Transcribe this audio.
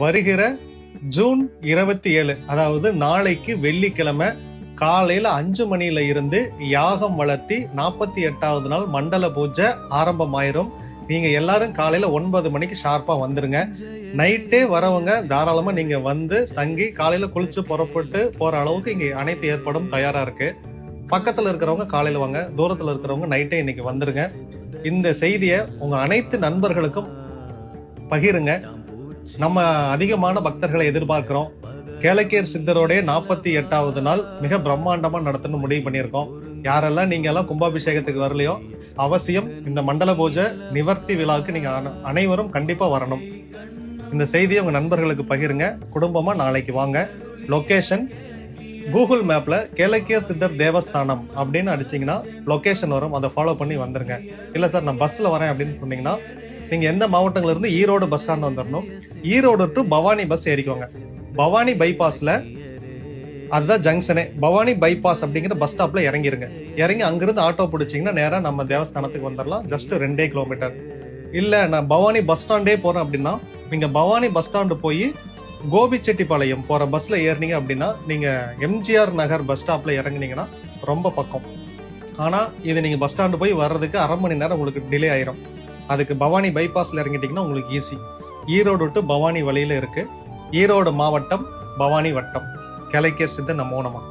வருகிற ஜூன் 27, அதாவது நாளைக்கு வெள்ளிக்கிழமை காலையில 5 மணியில இருந்து யாகம் வளர்த்தி 48வது நாள் மண்டல பூஜை ஆரம்பமாயிரும். நீங்க எல்லாரும் காலையில 9 மணிக்கு ஷார்ப்பா வந்துருங்க. நைட்டே வரவங்க தாராளமா நீங்க வந்து தங்கி காலையில குளிச்சு புறப்பட்டு போற அளவுக்கு இங்க அனைத்து ஏற்பாடும் தயாரா இருக்கு. பக்கத்துல இருக்கிறவங்க காலையில வாங்க, தூரத்துல இருக்கிறவங்க நைட்டே இன்னைக்கு வந்துருங்க. இந்த செய்தியை உங்க அனைத்து நண்பர்களுக்கும் பகிருங்க. நம்ம அதிகமான பக்தர்களை எதிர்பார்க்கிறோம். கேளக்கேர் சித்தரோடைய 48வது நாள் மிக பிரம்மாண்டமா நடத்தணும் முடிவு பண்ணியிருக்கோம். யாரெல்லாம் நீங்க எல்லாம் கும்பாபிஷேகத்துக்கு வரலையோ அவசியம் இந்த மண்டல பூஜை நிவர்த்தி விழாவுக்கு நீங்க அனைவரும் கண்டிப்பா வரணும். இந்த செய்தியை உங்க நண்பர்களுக்கு பகிருங்க. குடும்பமா நாளைக்கு வாங்க. லொகேஷன் கூகுள் மேப்ல கேளக்கேர் சித்தர் தேவஸ்தானம் அப்படின்னு அடிச்சீங்கன்னா லொகேஷன் வரும். அதை ஃபாலோ பண்ணி வந்துருங்க. இல்ல சார் நான் பஸ்ல வரேன் அப்படின்னு சொன்னீங்கன்னா நீங்க எந்த மாவட்டங்கள்ல இருந்து ஈரோடு பஸ் ஸ்டாண்ட் வந்துடணும். ஈரோடு டு பவானி பஸ் ஏறிக்கோங்க. பவானி பைபாஸ்ல அதுதான் ஜங்ஷனே. பவானி பைபாஸ் அப்படிங்கிற பஸ் ஸ்டாப்ல இறங்கிருங்க. இறங்கி அங்கிருந்து ஆட்டோ பிடிச்சிங்கன்னா நேரா நம்ம தேவஸ்தானத்துக்கு வந்துடலாம். Just 2 kilometre. இல்ல நான் பவானி பஸ் ஸ்டாண்டே போறேன் அப்படின்னா நீங்க பவானி பஸ் ஸ்டாண்டு போய் கோபிச்செட்டிப்பாளையம் போற பஸ்ல ஏறினீங்க அப்படின்னா நீங்க எம்ஜிஆர் நகர் பஸ் ஸ்டாப்ல இறங்குனீங்கன்னா ரொம்ப பக்கம். ஆனா இது நீங்க பஸ் ஸ்டாண்டு போய் வர்றதுக்கு 1/2 மணி நேரம் உங்களுக்கு டிலே ஆயிரும். அதுக்கு பவானி பைபாஸ்ல இறங்கிட்டீங்கன்னா உங்களுக்கு ஈஸி. ஈரோடு டு பவானி வழியில இருக்கு. ஈரோடு மாவட்டம், பவானி வட்டம். கேளக்கேர் சித்தர் நமோ நமः.